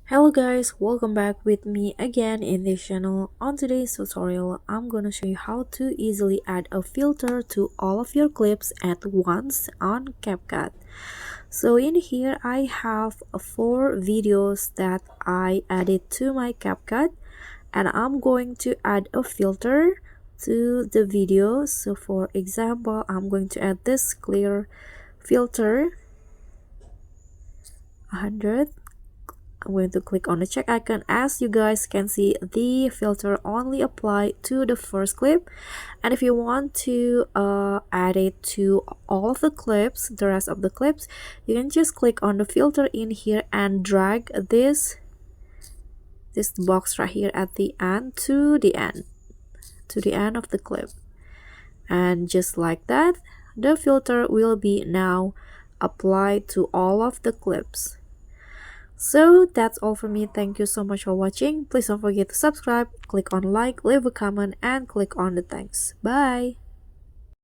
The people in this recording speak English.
Hello guys, welcome back with me again in this channel. On today's tutorial, I'm gonna show you how to easily add a filter to all of your clips at once on CapCut. So in here, I have four videos that I added to my CapCut, and I'm going to add a filter to the video. So for example, I'm going to add this clear filter 100. I'm going to click on the check icon. As you guys can see, the filter only apply to the first clip, and if you want to add it to all of the clips, the rest of the clips, you can just click on the filter in here and drag this box right here at the end to the end of the clip, and just like that, the filter will be now applied to all of the clips. So that's all for me. Thank you so much for watching. Please don't forget to subscribe, click on like, leave a comment, and click on the thanks. Bye.